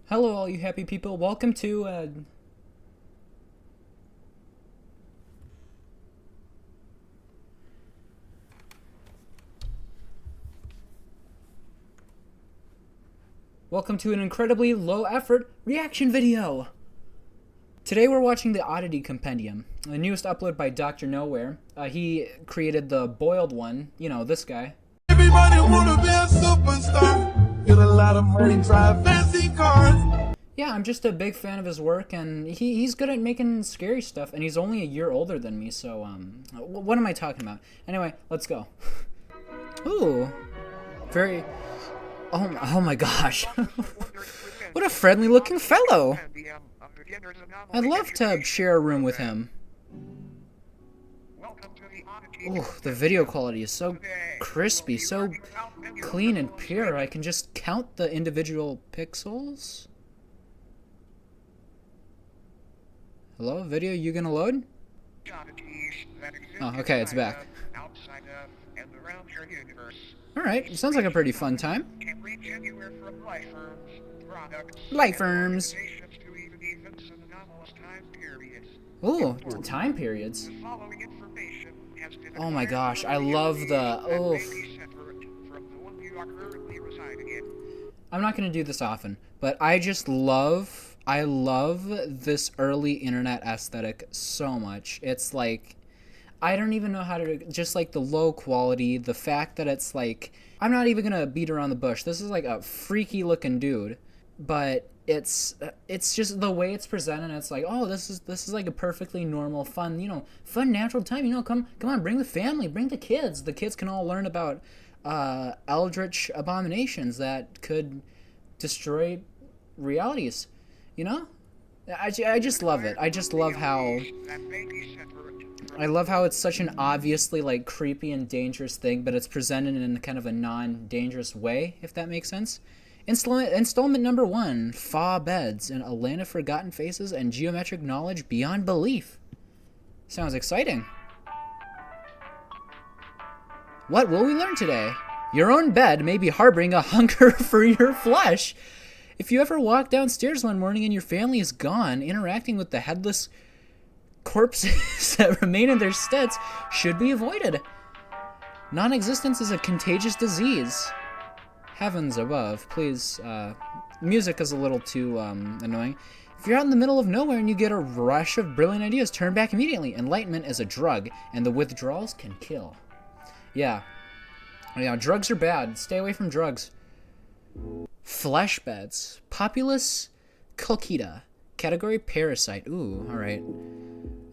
Hello, all you happy people. Welcome to an incredibly low-effort reaction video. Today we're watching the Oddity Compendium, the newest upload by Dr. Nowhere. He created the boiled one. You know, this guy. Everybody wanna be a superstar. Get a lot of money, drive fancy cars. Yeah, I'm just a big fan of his work, and he's good at making scary stuff, and he's only a year older than me, so, what am I talking about? Anyway, let's go. Ooh. Very... Oh my gosh. What a friendly looking fellow. I'd love to share a room with him. Ooh, the video quality is so crispy, so clean and pure. I can just count the individual pixels. Hello, video, you gonna load? Oh, okay, it's back. Alright, sounds like a pretty fun time. Life firms. Ooh, time periods. Oh my gosh, I love the... Oof. I'm not gonna do this often, but I love this early internet aesthetic so much. It's like, I don't even know how to, just like the low quality, the fact that it's like, I'm not even gonna beat around the bush. This is like a freaky looking dude, but it's just the way it's presented. It's like, oh, this is like a perfectly normal, fun natural time. Come on, bring the family, bring the kids. The kids can all learn about eldritch abominations that could destroy realities. I just love it. I love how it's such an obviously like creepy and dangerous thing, but it's presented in kind of a non-dangerous way, if that makes sense. Installment number 1, Fa Beds, and a land of forgotten faces and geometric knowledge beyond belief. Sounds exciting. What will we learn today? Your own bed may be harboring a hunger for your flesh. If you ever walk downstairs one morning and your family is gone, interacting with the headless corpses that remain in their steads should be avoided. Non-existence is a contagious disease. Heavens above, please. Music is a little too annoying. If you're out in the middle of nowhere and you get a rush of brilliant ideas, turn back immediately. Enlightenment is a drug, and the withdrawals can kill. Yeah, drugs are bad. Stay away from drugs. Flesh beds. Populus Colchida. Category parasite. Ooh, alright.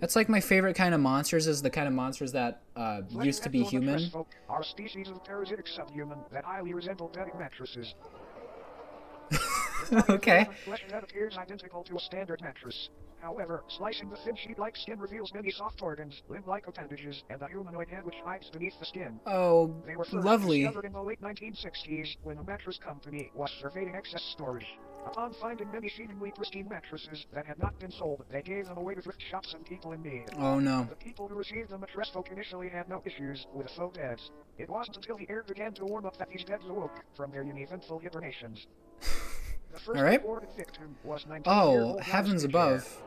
That's like my favorite kind of monsters, is the kind of monsters that used to be human. Are species of parasitic subhuman that highly resemble bedding mattresses. Okay. Flesh that appears identical to a standard mattress. However, slicing the thin sheet-like skin reveals many soft organs, limb-like appendages, and a humanoid head which hides beneath the skin. Oh, They were first lovely. discovered in the late 1960s when a mattress company was surveying excess storage. Upon finding many seemingly pristine mattresses that had not been sold, they gave them away to thrift shops and people in need. Oh no. The people who received them at Rest Folk initially had no issues with faux beds. It wasn't until the air began to warm up that these beds awoke from their uneventful hibernations. The first Alright. reported victim was 19-year-old Oh, Rose heavens Pitcher. above.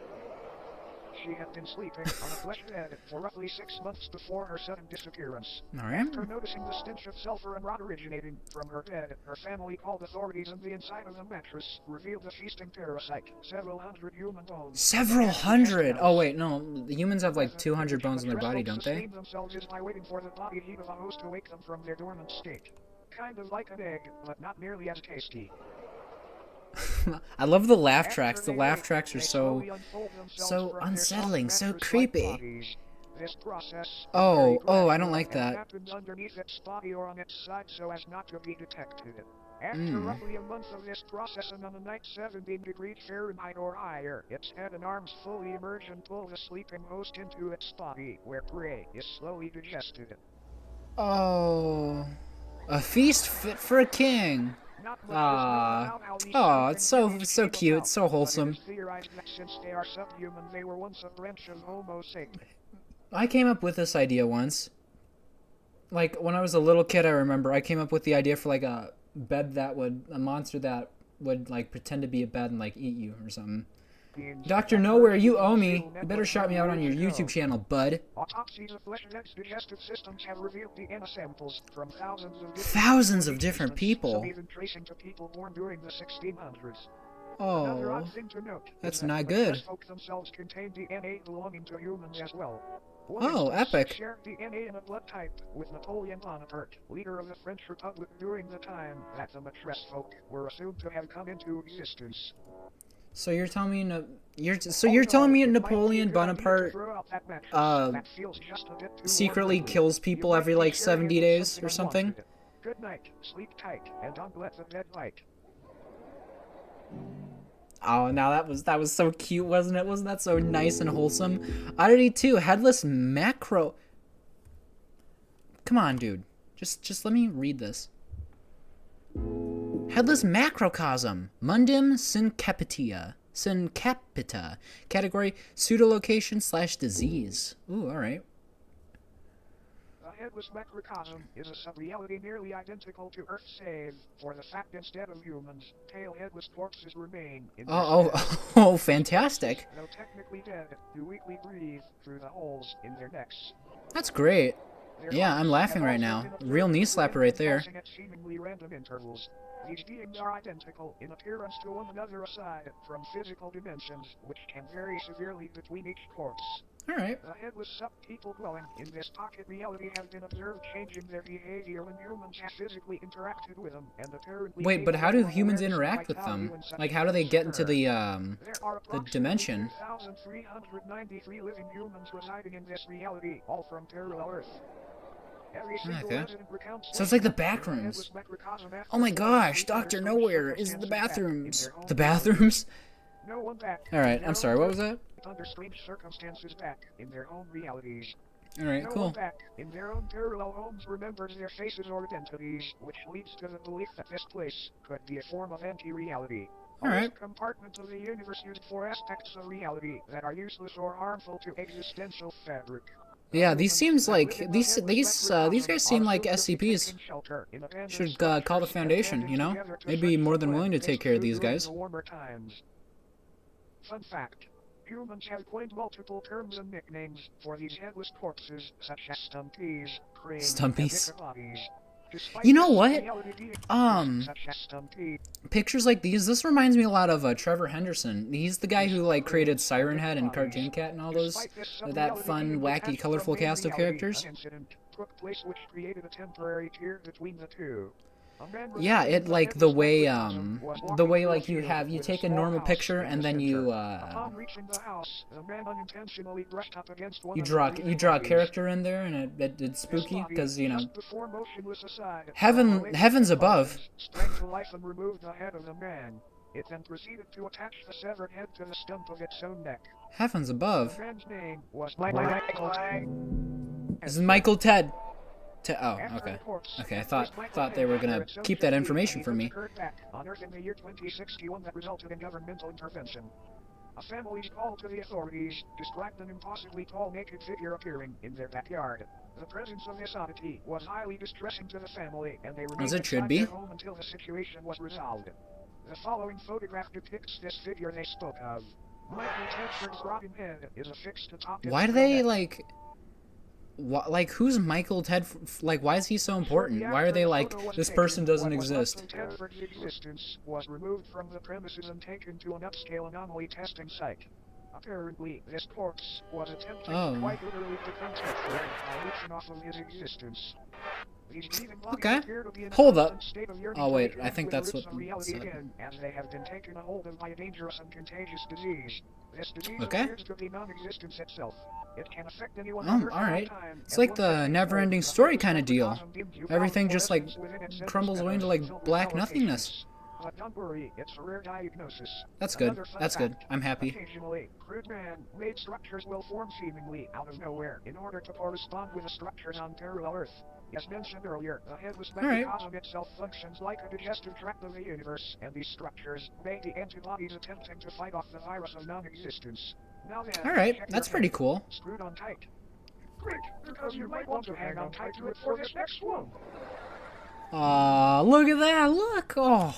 She had been sleeping on a flesh bed for roughly 6 months before her sudden disappearance. Alright. After noticing the stench of sulfur and rot originating from her bed, her family called authorities, and the inside of the mattress revealed a feasting parasite. Several hundred human bones. Several hundred! Oh wait, no. The humans have like 200 bones in their body, don't they? Sustain themselves is by waiting for the body heat of a host to wake them from their dormant state. Kind of like an egg, but not nearly as tasty. I love the laugh tracks. The laugh tracks are so unsettling, so creepy. This process Oh, I don't like that. happens underneath its body or on its side so as not to be detected. After roughly a month of this process and on a night 17 degrees Fahrenheit or higher, its head and arms fully emerge and pull the sleeping host into its body, where prey is slowly digested. Oh, a feast fit for a king. Oh, it's so cute, so wholesome. Since they are subhuman, they were once a branch of Homo sapiens. I came up with this idea once. Like, when I was a little kid, I remember I came up with the idea for like a monster that would like pretend to be a bed and like eat you or something. Being Dr. sent Nowhere, you to owe the me. Seal You better Network shout me out on your years ago. YouTube channel, bud. Autopsies of flesh and eggs digestive systems have revealed DNA samples from Thousands of different people. some even tracing to people born during the 1600s. Another Oh, odd thing to note is that's that not the good. Crest folk themselves contain DNA belonging to humans as well. Oh, Women epic. Share DNA in a blood type with Napoleon Bonaparte, leader of the French Republic during the time that the Matres folk were assumed to have come into existence. So you're telling me you're telling me Napoleon Bonaparte secretly kills people every like 70 days or something? Good night, sleep tight, and don't let the bed bite. Oh, now that was so cute, wasn't it? Wasn't that so nice and wholesome? Oddity 2, headless macro. Come on, dude. Just let me read this. Headless macrocosm. Mundum syncapita. Category pseudolocation / disease. Ooh, alright. The headless macrocosm is a sub-reality nearly identical to Earth save for the fact instead of humans, tail-headless corpses remain in their Oh, fantastic. Though technically dead, do weakly breathe through the holes in their necks. That's great. Their Yeah, I'm hearts laughing have right also now. been observed Real knee to slapper rhythm right there. pulsing at seemingly random intervals. These beings are identical in appearance to one another aside from physical dimensions, which can vary severely between each corpse. Alright. The headless sub-people dwelling in this pocket reality have been observed changing their behavior when humans have physically interacted with them, and apparently Wait, but how do capable of humans awareness interact with like value them? in such Like, how do they get into the There are approximately dimension? 2,393 living humans residing in this reality, all from parallel Earth. Every single Okay. resident recounts So it's like the waking up back in a rooms. headless macrocosm after Oh my falling gosh, asleep under Dr. some Nowhere is the circumstances back in bathrooms. their home The reality. bathrooms? No one back Alright, in their I'm sorry, own what was that? under strange circumstances back in their own realities. Alright, No cool. one back in their own parallel homes remembers their faces or identities, which leads to the belief that this place could be a form of anti-reality. Alright. A compartment of the universe used for aspects of reality that are useless or harmful to existential fabric. Yeah, these seems like these guys seem like SCPs. Should call the Foundation, you know? They'd be more than willing to take care of these guys. Fun fact. Humans have coined multiple terms and nicknames for these headless corpses, such as stumpies, cranes, Stumpies. and ichabodies. Despite You know this, what? reality being such as stumpy, Pictures like these, this reminds me a lot of Trevor Henderson. He's the guy who like created Siren Head and Cartoon Cat and all those, despite this that sub-reality fun, being wacky, detached colorful from main cast of reality, characters. an incident took place which created a temporary tier between the two. A man Yeah, residing it in the like the headless way macrocosm was the walking way through a like you field have you with take a small normal house picture in and the then center. you Upon reaching the house, the man unintentionally brushed up against one you of draw the you draw a bodies. character in there and it's This spooky body, because you know just before motionless aside, Heaven- from the heavens laser above. bones, sprang to life and removed the head of the man. It then proceeded to attach the severed head to the stump of its own neck. heavens above. The man's name was Michael. This is Michael Ted. Oh, After okay. the corpse Okay, I was thought Michael they were Ted gonna under its own keep that disease, information an from me. event occurred back on Earth in the year 2061 that resulted in governmental intervention. A family's call to the authorities described an impossibly tall naked figure appearing in their backyard. The presence of this oddity was highly distressing to the family, and they remained As it should inside be. their home until the situation was resolved. The following photograph depicts this figure they spoke of. Michael Tedford's rotting head is affixed atop his Why do they neck. like who's Michael Ted? Like, why is he so important? Why are they like this person doesn't exist? Tedford's existence was removed from the premises and taken to an upscale anomaly testing site. Apparently, this corpse was attempting Oh. to quite literally become Tedford by leeching off of his existence. These breathing bodies Okay. appear to be in a Hold up. constant state of yearning Oh, to wait, rejoin I think with that's the roots what of it reality said. again, as they have been taken a hold of by a dangerous and contagious disease. This disease Okay. appears to be non-existence itself. It can affect anyone Oh, under alright. time, It's and like once the it takes never-ending hold, the story headless kinda deal. macrocosm deems you Everything powerful just, like, essence within its crumbles away into, centers like, filled with black allocations. nothingness. But don't worry, it's a rare diagnosis. That's good. Another fun That's good. fact, I'm happy. Occasionally, crude man-made structures will form seemingly out of nowhere in order to correspond with the structures on parallel Earth. As mentioned earlier, the headless Alright. macrocosm itself functions like a digestive tract of the universe, and these structures may be antibodies attempting to fight off the virus of non-existence. Now then, Alright, check that's your pretty head. cool. Screwed on tight. Great, because you might want to hang on tight to it for this next one. Aw, look at that! Look! Oh,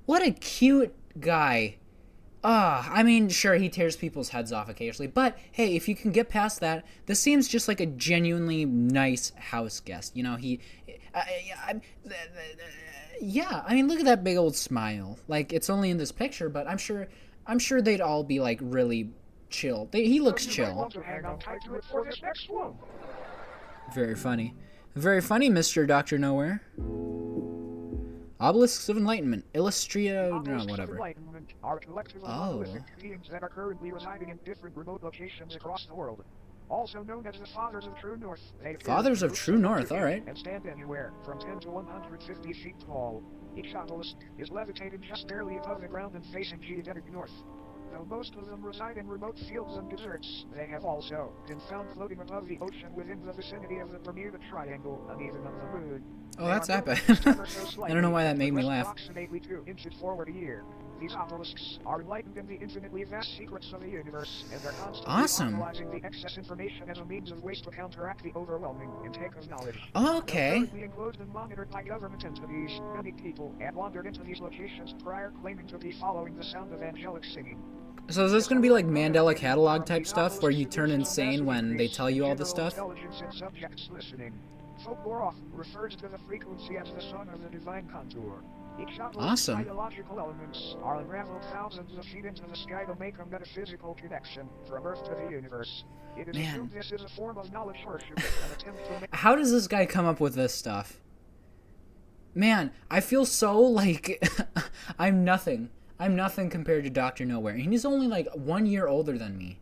What a cute guy. I mean, sure, he tears people's heads off occasionally, but hey, if you can get past that, this seems just like a genuinely nice house guest. You know, yeah, I mean, look at that big old smile. Like, it's only in this picture, but I'm sure they'd all be like really chill. He looks You might chill. want to hang on tight to it for this next one. Very funny. Very funny, Mr. Dr. Nowhere. Obelisks of Enlightenment. Illustria... no, Obelisks of whatever. Enlightenment are collective of Oh. monolithic beings that are currently residing in different remote locations across the world. Also known as the Fathers of True North. They appear Fathers in of groups True North, 50 alright. And stand anywhere from 10 to 150 feet tall. Each obelisk is levitated just barely above the ground and facing geodetic north. Though most of them reside in remote fields and deserts, they have also been found floating above the ocean within the vicinity of the Bermuda Triangle and even of the moon. Oh, They that's are that built bad. just ever so I don't know why that slightly, made me but laugh. approximately 2 inches forward a year. These obelisks are enlightened in the infinitely vast secrets of the universe, and are constantly Awesome. analyzing the excess information as a means of ways to counteract the overwhelming intake of knowledge. Oh, okay. Though currently enclosed and monitored by government entities, many people have wandered into these locations prior claiming to be following the sound of angelic singing. So is this gonna be like Mandela Catalog type stuff, where you turn insane when they tell you all this General stuff? Intelligence and subjects listening. Folklore often refers to the frequency as the song of the divine contour. Each obelisk's Awesome. biological elements are unraveled thousands of feet into the sky to make a metaphysical connection from Earth to the universe. It is Man. assumed this is a form of knowledge worship, an attempt to make How does this guy come up with this stuff? Man, I feel so like I'm nothing. I'm nothing compared to Dr. Nowhere. And he's only like 1 year older than me.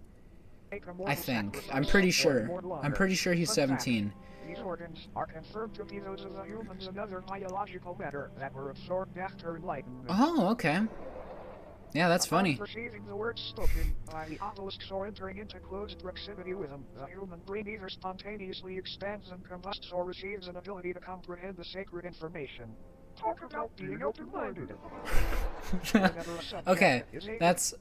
a mortal I think. sacrifice I'm pretty or sure. born longer. I'm pretty sure he's Fun fact, 17. These organs are confirmed to be those of the humans and other biological matter that were absorbed after enlightenment. Oh, okay. Yeah, that's Upon funny. perceiving the words spoken by the obelisks or entering into close proximity with them, the human brain either spontaneously expands and combusts or receives an ability to comprehend the sacred information. Talk about being open-minded. Whenever a subject Okay, is able that's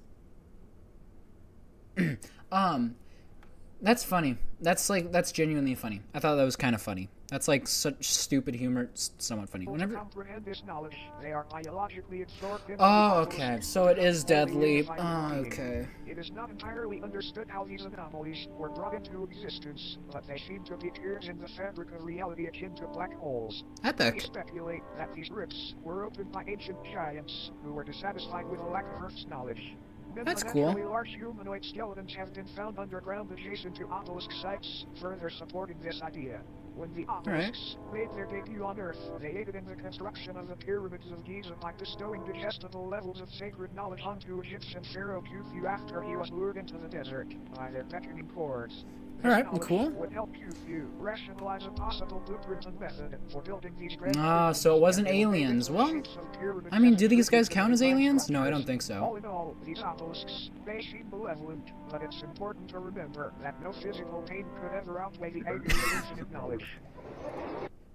that's funny. That's genuinely funny. I thought that was kind of funny. That's like such stupid humor. It's somewhat funny. to Whenever. comprehend this knowledge, they are biologically absorbed into Oh, the okay. obelisks So it is and fully deadly. unified Oh, with being. okay. It is not entirely understood how these anomalies were brought into existence, but they seem to be tears in the fabric of reality akin to black holes. We Epic. speculate that these rifts were opened by ancient giants who were dissatisfied with a lack of Earth's knowledge. That's cool. Fundamentally large humanoid skeletons have been found underground adjacent to obelisk sites, further supporting this idea. When the obelisks made their debut on Earth, they aided in the construction of the pyramids of Giza by bestowing digestible levels of sacred knowledge onto Egyptian pharaoh Khufu after he was lured into the desert by their beckoning chords. All right, Knowledge cool. would help Khufu rationalize a possible blueprint and method for building these grand Ah, so it pyramids, wasn't and they were made aliens. in the Well, shapes of pyramids I mean, as do these guys descriptive count as design aliens? No, I structures. don't think so. All in all, these obelisks may seem malevolent, but it's important to remember that no physical pain could ever outweigh the agony of infinite knowledge.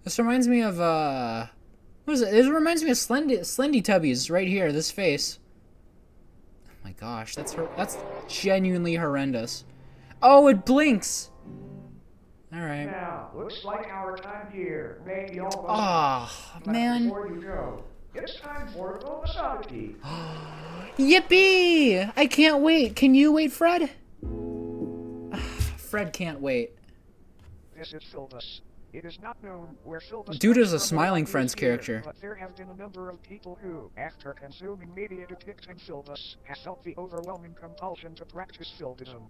This reminds me of what is it? This reminds me of Slendy Tubbies right here. This face. Oh my gosh, that's genuinely horrendous. Oh, it blinks. All right. Now, looks like our time here may be almost Oh but man. before you go, it's time for a bonus oddity. Yippee! I can't wait. Can you wait, Fred? Fred can't wait. This is Philbus. It is not known where Philbus Dude comes is a from Smiling or Friends who is here, character. But there have been a number of people who, after consuming media depicting Philbus, have felt the overwhelming compulsion to practice Philbism.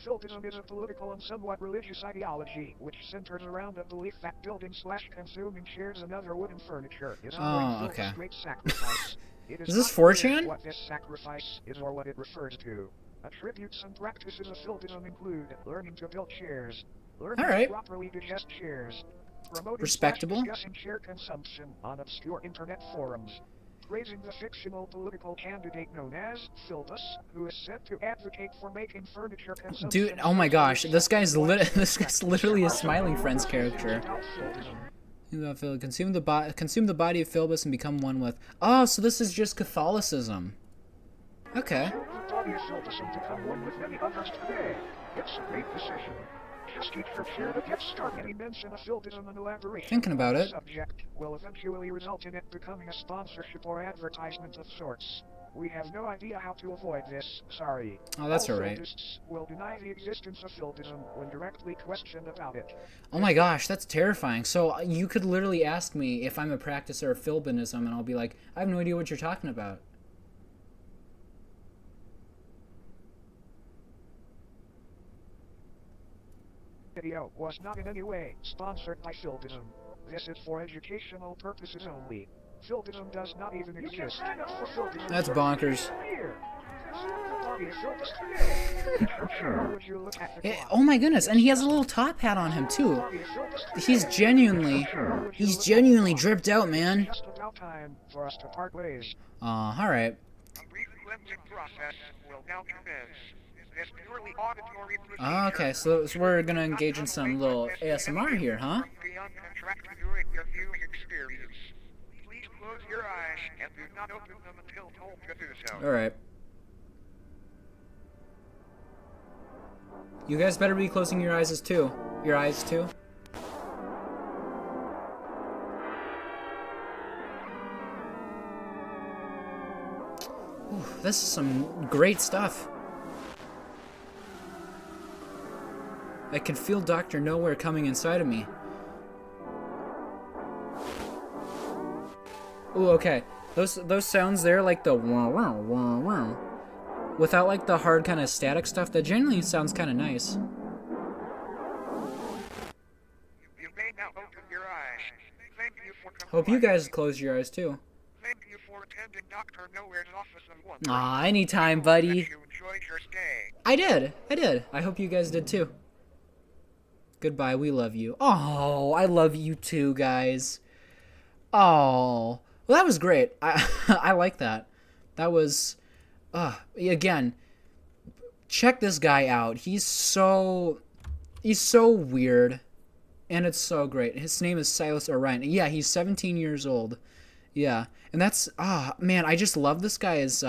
Philbism is a political and somewhat religious ideology which centers around a belief that building/consuming chairs and other wooden furniture is Oh, okay. Philbus' great sacrifice. It Is this not clear 4chan? what this sacrifice is or what it refers to. Attributes and practices of Philbism include learning to build chairs, learning Alright. to properly digest chairs, promoting Respectable. discussing chair consumption on obscure internet forums, praising the fictional political candidate known as Philbus, who is said to advocate for making furniture consumption. Dude, oh my gosh, this guy's this guy's literally a Smiling Friends character. Consume the body of Philbus and become one with. Oh, so this is just Catholicism. Okay. The body of Philbus and become one with many others today. It's a great decision. Just prepare to get started. Any mention of phildism and elaboration Thinking about on the it. subject will eventually result in it becoming a sponsorship or advertisement of sorts. We have no idea how to avoid this, sorry. Oh, that's All alright. phildists will deny the existence of phildism when directly questioned about it. Oh my gosh, that's terrifying. So you could literally ask me if I'm a practicer of Philbinism, and I'll be like, I have no idea what you're talking about. Video was not in any way sponsored by phildism. This is for educational purposes only. Phildism does not even exist. You can sign up for phildism. That's bonkers. Here. Would you look at the clock? Oh my goodness, and he has a little top hat on him too. He's genuinely dripped out, man. Just about time for us to part ways. Alright. A brief cleansing process will now commence. This purely auditory Okay, so we're gonna engage in some little ASMR here, huh? during your viewing experience. Please close your eyes and do not open them until told to do so. Alright. You guys better be closing your eyes too. Your eyes too. Ooh, this is some great stuff. I can feel Dr. Nowhere coming inside of me. Ooh, okay. Those sounds there, like the wah wah wah wah, without like the hard kind of static stuff, that generally sounds kind of nice. You may now open your eyes. Thank you for Hope you guys close your eyes too. Thank you for attending Dr. Nowhere's office of wonder. Aw, anytime, buddy. You enjoyed your stay. I did. I hope you guys did too. Goodbye, we love you. Oh, I love you too, guys. Oh, well, that was great. I like that. That was, again, check this guy out. He's so weird, and it's so great. His name is Silas Orion. Yeah, he's 17 years old. Yeah, and that's, man, I just love this guy as,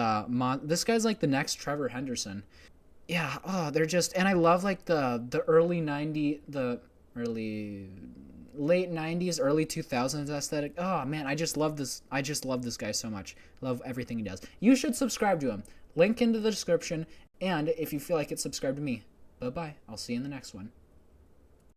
this guy's like the next Trevor Henderson. Yeah, they're just, and I love like the late 90s, early 2000s aesthetic. Oh man, I just love this guy so much. Love everything he does. You should subscribe to him. Link into the description, and if you feel like it, subscribe to me. Bye-bye. I'll see you in the next one.